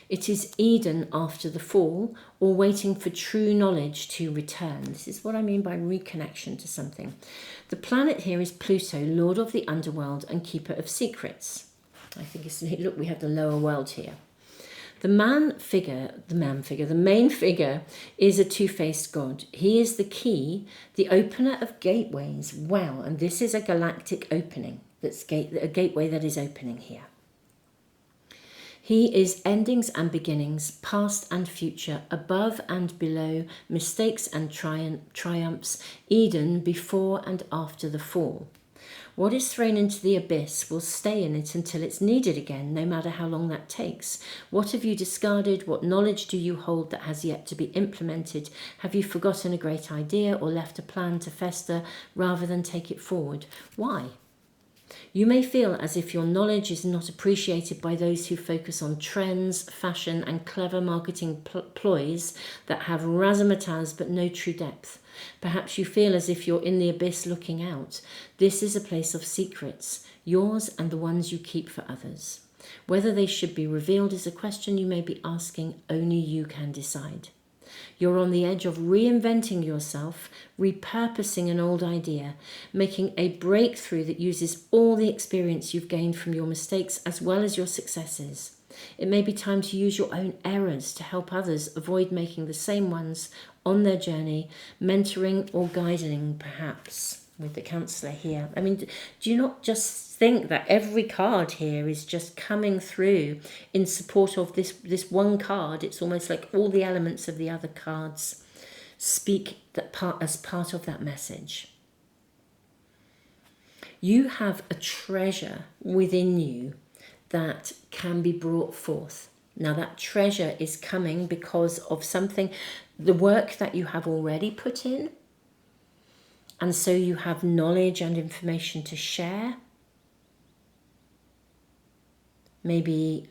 It is Eden after the fall, or waiting for true knowledge to return. This is what I mean by reconnection to something. The planet here is Pluto, Lord of the Underworld and Keeper of Secrets. I think it's, look, we have the lower world here. The main figure is a two-faced god. He is the key, the opener of gateways. Wow, and this is a galactic opening. That's a gateway that is opening here. He is endings and beginnings, past and future, above and below, mistakes and triumphs, Eden before and after the fall. What is thrown into the abyss will stay in it until it's needed again, no matter how long that takes. What have you discarded? What knowledge do you hold that has yet to be implemented? Have you forgotten a great idea or left a plan to fester rather than take it forward? Why? You may feel as if your knowledge is not appreciated by those who focus on trends, fashion and clever marketing ploys that have razzmatazz but no true depth. Perhaps you feel as if you're in the abyss looking out. This is a place of secrets, yours and the ones you keep for others. Whether they should be revealed is a question you may be asking, only you can decide. You're on the edge of reinventing yourself, repurposing an old idea, making a breakthrough that uses all the experience you've gained from your mistakes as well as your successes. It may be time to use your own errors to help others avoid making the same ones on their journey, mentoring or guiding perhaps. With the counselor here. I mean, do you not just think that every card here is just coming through in support of this one card? It's almost like all the elements of the other cards speak as part of that message. You have a treasure within you that can be brought forth. Now that treasure is coming because of something, the work that you have already put in. And so you have knowledge and information to share. Maybe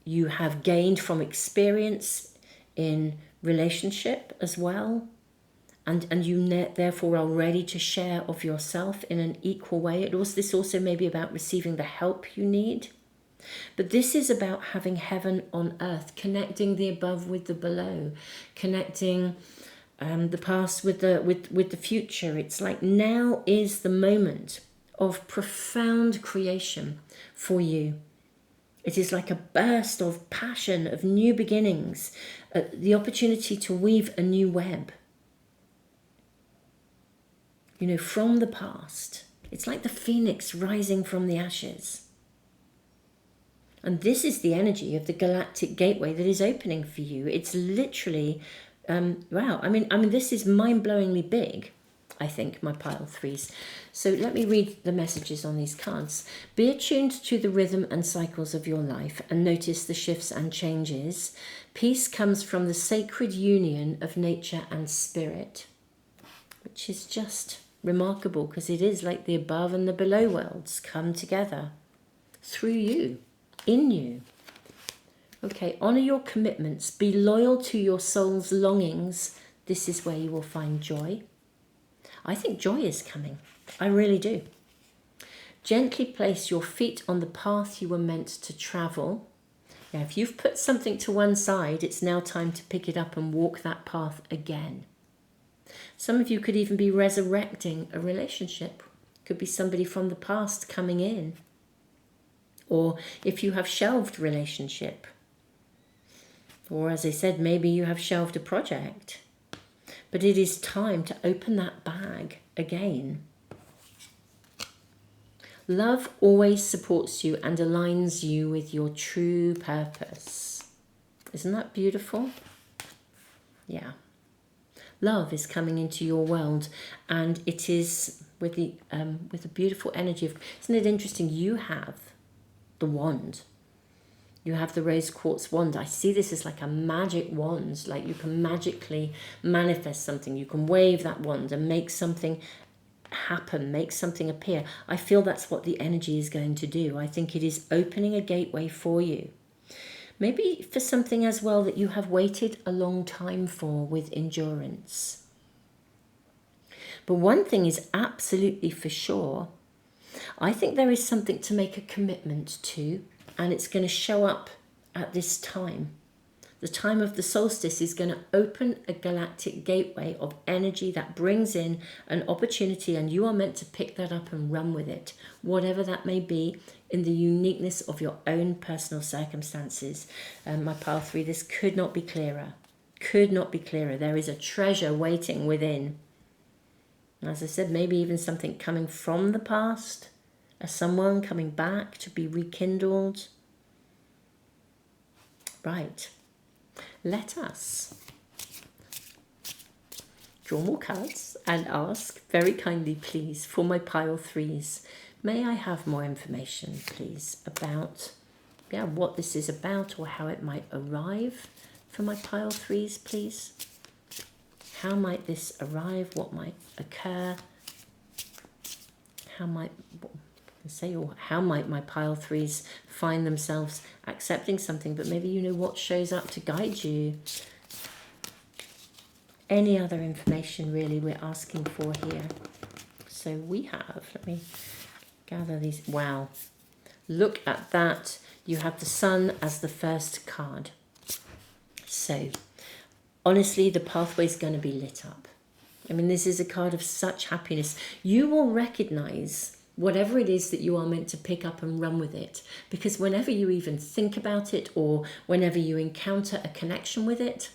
you have gained from experience in relationship as well. And you therefore are ready to share of yourself in an equal way. This also may be about receiving the help you need. But this is about having heaven on earth, connecting the above with the below, connecting the past with the future. It's like now is the moment of profound creation for you. It is like a burst of passion, of new beginnings, the opportunity to weave a new web, from the past. It's like the phoenix rising from the ashes. And this is the energy of the galactic gateway that is opening for you. It's literally, wow. I mean, this is mind-blowingly big, I think, my pile threes. So let me read the messages on these cards. Be attuned to the rhythm and cycles of your life and notice the shifts and changes. Peace comes from the sacred union of nature and spirit, which is just remarkable because it is like the above and the below worlds come together through you, in you. Okay, honor your commitments. Be loyal to your soul's longings. This is where you will find joy. I think joy is coming. I really do. Gently place your feet on the path you were meant to travel. Now, if you've put something to one side, it's now time to pick it up and walk that path again. Some of you could even be resurrecting a relationship. Could be somebody from the past coming in. Or if you have shelved relationship. Or as I said, maybe you have shelved a project. But it is time to open that bag again. Love always supports you and aligns you with your true purpose. Isn't that beautiful? Yeah. Love is coming into your world, and it is with the beautiful energy of. Isn't it interesting? You have the wand. You have the rose quartz wand. I see this as like a magic wand, like you can magically manifest something. You can wave that wand and make something happen, make something appear. I feel that's what the energy is going to do. I think it is opening a gateway for you. Maybe for something as well that you have waited a long time for with endurance. But one thing is absolutely for sure. I think there is something to make a commitment to, and it's going to show up at this time. The time of the solstice is going to open a galactic gateway of energy that brings in an opportunity, and you are meant to pick that up and run with it, whatever that may be, in the uniqueness of your own personal circumstances. My pile 3, this could not be clearer. Could not be clearer. There is a treasure waiting within. As I said, maybe even something coming from the past, as someone coming back to be rekindled. Right. Let us draw more cards and ask very kindly, please, for my pile 3s. May I have more information, please, about what this is about or how it might arrive for my pile 3s, please? How might this arrive? What might occur? How might my pile 3s find themselves accepting something, but maybe you know what shows up to guide you. Any other information really we're asking for here. So we have, let me gather these. Wow, look at that. You have the Sun as the first card. So honestly, the pathway is going to be lit up. I mean, this is a card of such happiness. You will recognize whatever it is that you are meant to pick up and run with it. Because whenever you even think about it, or whenever you encounter a connection with it,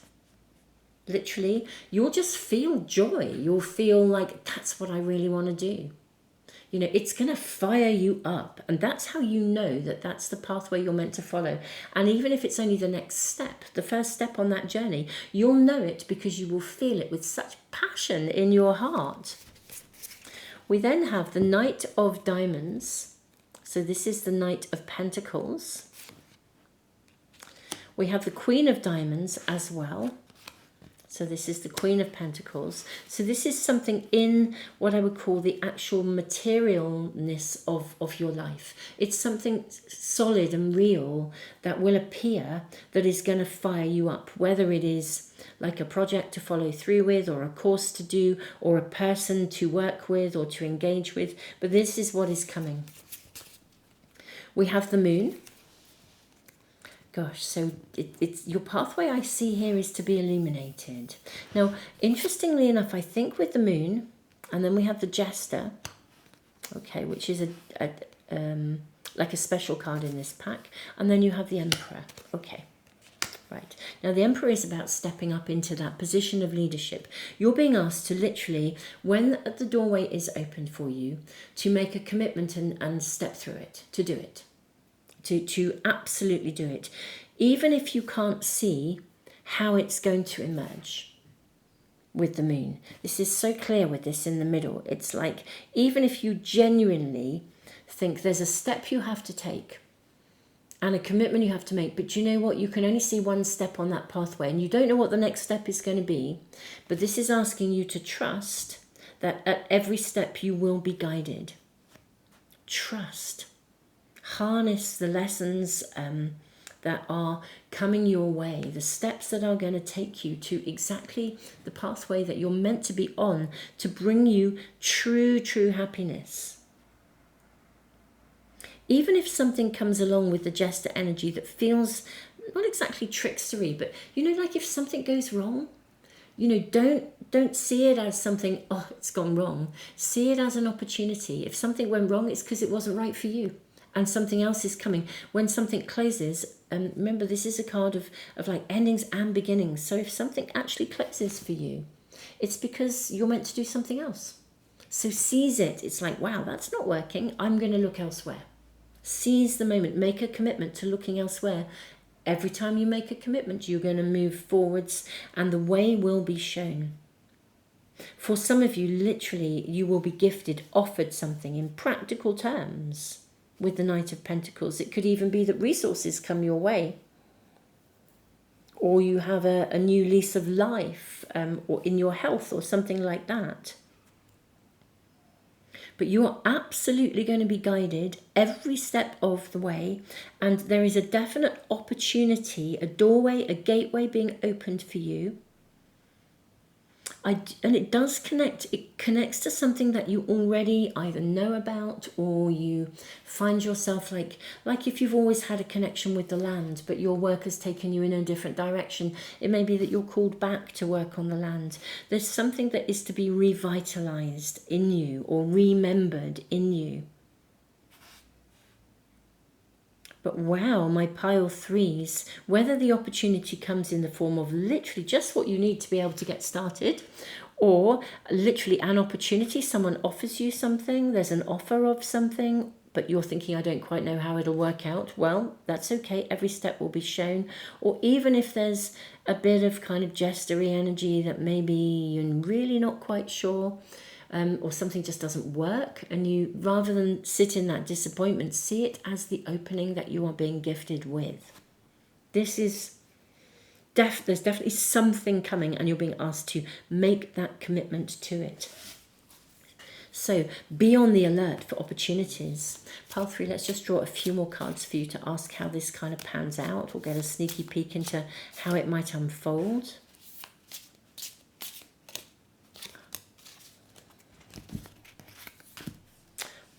literally, you'll just feel joy. You'll feel like, that's what I really want to do. You know, it's going to fire you up. And that's how you know that that's the pathway you're meant to follow. And even if it's only the next step, the first step on that journey, you'll know it because you will feel it with such passion in your heart. We then have the Knight of Diamonds. So this is the Knight of Pentacles. We have the Queen of Diamonds as well. So this is the Queen of Pentacles. So this is something in what I would call the actual materialness of your life. It's something solid and real that will appear, that is going to fire you up, whether it is like a project to follow through with, or a course to do, or a person to work with or to engage with. But this is what is coming. We have the Moon. Gosh, so it's your pathway I see here is to be illuminated. Now, interestingly enough, I think with the Moon, and then we have the Jester, okay, which is a like a special card in this pack. And then you have the Emperor. Okay. Right. Now, the Emperor is about stepping up into that position of leadership. You're being asked to literally, when the doorway is opened for you, to make a commitment and step through it, to do it, to absolutely do it, even if you can't see how it's going to emerge with the moon. This is so clear with this in the middle. It's like, even if you genuinely think there's a step you have to take, and a commitment you have to make, but you know what? You can only see one step on that pathway, and you don't know what the next step is going to be. But this is asking you to trust that at every step you will be guided. Trust. Harness the lessons that are coming your way, the steps that are going to take you to exactly the pathway that you're meant to be on to bring you true happiness. Even if something comes along with the jester energy that feels not exactly trickstery, but like if something goes wrong, don't see it as something, oh, it's gone wrong. See it as an opportunity. If something went wrong, it's because it wasn't right for you, and something else is coming. When something closes, remember, this is a card of like endings and beginnings. So if something actually closes for you, it's because you're meant to do something else. So seize it. It's like, wow, that's not working. I'm going to look elsewhere. Seize the moment. Make a commitment to looking elsewhere. Every time you make a commitment, you're going to move forwards, and the way will be shown. For some of you, literally, you will be gifted, offered something in practical terms with the Knight of Pentacles. It could even be that resources come your way, or you have a new lease of life, or in your health or something like that. But you are absolutely going to be guided every step of the way, and there is a definite opportunity, a doorway, a gateway being opened for you. And it does connect. It connects to something that you already either know about, or you find yourself like if you've always had a connection with the land, but your work has taken you in a different direction. It may be that you're called back to work on the land. There's something that is to be revitalized in you or remembered in you. But wow, my pile threes, whether the opportunity comes in the form of literally just what you need to be able to get started, or literally an opportunity, someone offers you something, there's an offer of something, but you're thinking, I don't quite know how it'll work out. Well, that's okay. Every step will be shown. Or even if there's a bit of kind of jestery energy that maybe you're really not quite sure, or something just doesn't work, and you, rather than sit in that disappointment, see it as the opening that you are being gifted with. This is there's definitely something coming, and you're being asked to make that commitment to it. So be on the alert for opportunities. Pile 3, let's just draw a few more cards for you to ask how this kind of pans out. We'll get a sneaky peek into how it might unfold.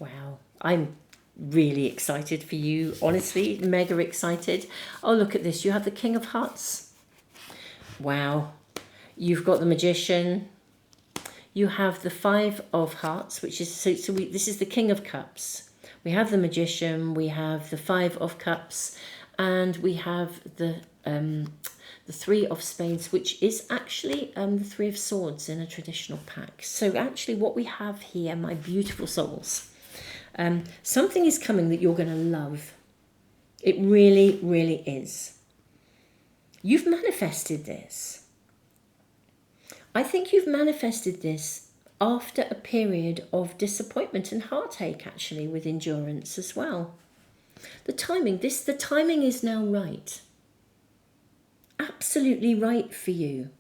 Wow, I'm really excited for you, honestly, mega excited. Oh, look at this. You have the King of Hearts. Wow. You've got the Magician. You have the Five of Hearts, which is, this is the King of Cups. We have the Magician, we have the Five of Cups, and we have the Three of Spades, which is actually the Three of Swords in a traditional pack. So actually what we have here, my beautiful souls, something is coming that you're going to love. It really, really is. You've manifested this. I think you've manifested this after a period of disappointment and heartache, actually, with endurance as well. The timing is now right. Absolutely right for you.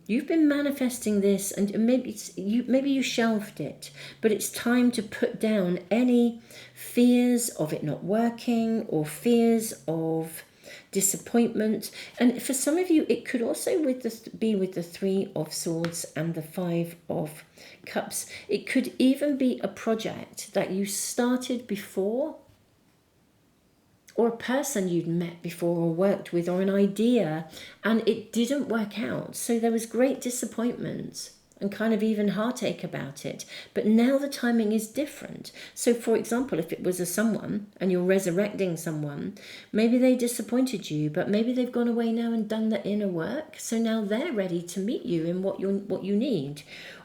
You've been manifesting this, and maybe you shelved it, but it's time to put down any fears of it not working or fears of disappointment. And for some of you, it could also be with the Three of Swords and the Five of Cups. It could even be a project that you started before, or a person you'd met before or worked with, or an idea, and it didn't work out. So there was great disappointment. and kind of even heartache about it. But now the timing is different. So for example, if it was a someone and you're resurrecting someone, maybe they disappointed you, but maybe they've gone away now and done the inner work. So now they're ready to meet you in what you need.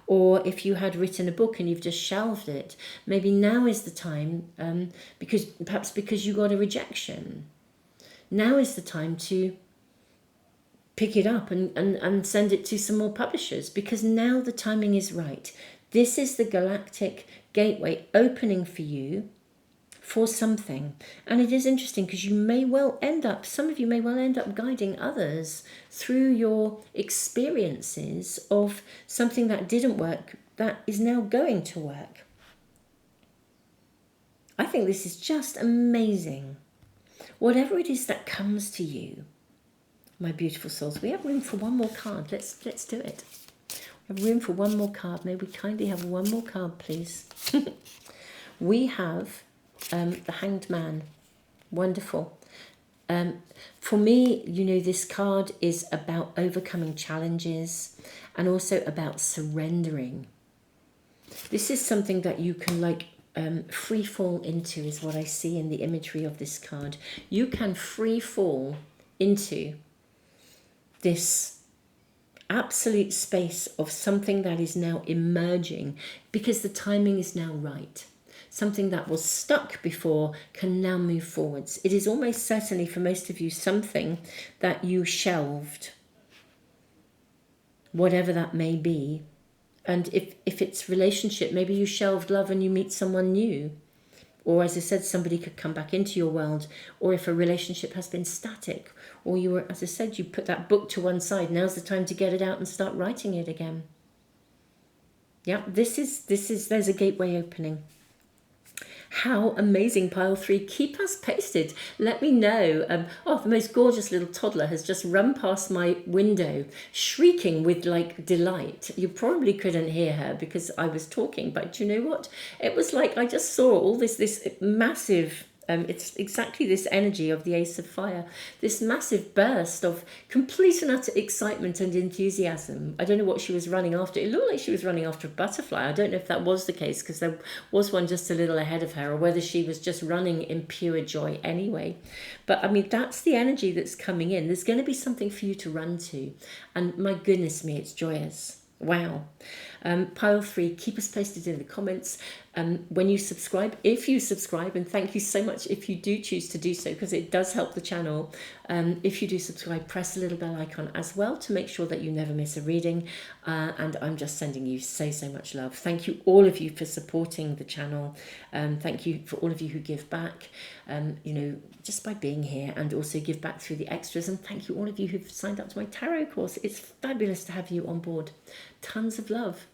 Or if you had written a book and you've just shelved it, maybe now is the time, because you got a rejection. Now is the time to pick it up and send it to some more publishers, because now the timing is right. This is the galactic gateway opening for you for something. And it is interesting because some of you may well end up guiding others through your experiences of something that didn't work that is now going to work. I think this is just amazing. Whatever it is that comes to you, my beautiful souls, we have room for one more card. Let's do it. We have room for one more card. May we kindly have one more card, please? We have the Hanged Man. Wonderful. For me, this card is about overcoming challenges and also about surrendering. This is something that you can free fall into, is what I see in the imagery of this card. You can free fall into this absolute space of something that is now emerging because the timing is now right. Something that was stuck before can now move forwards. It is almost certainly for most of you something that you shelved, whatever that may be. And if it's relationship, maybe you shelved love and you meet someone new. Or as I said, somebody could come back into your world. Or if a relationship has been static, or you were, as I said, you put that book to one side. Now's the time to get it out and start writing it again. Yeah, there's a gateway opening. How amazing, pile 3. Keep us posted. Let me know. The most gorgeous little toddler has just run past my window, shrieking with delight. You probably couldn't hear her because I was talking, but do you know what? It was like I just saw all this massive... it's exactly this energy of the Ace of Fire, this massive burst of complete and utter excitement and enthusiasm. I don't know what she was running after. It looked like she was running after a butterfly. I don't know if that was the case because there was one just a little ahead of her, or whether she was just running in pure joy anyway. But I mean, that's the energy that's coming in. There's going to be something for you to run to. And my goodness me, it's joyous. Wow. Pile 3, keep us posted in the comments when you subscribe, if you subscribe, and thank you so much if you do choose to do so, because it does help the channel. If you do subscribe, press the little bell icon as well to make sure that you never miss a reading. And I'm just sending you so much love. Thank you, all of you, for supporting the channel. Thank you for all of you who give back, just by being here, and also give back through the extras. And thank you all of you who've signed up to my tarot course. It's fabulous to have you on board. Tons of love.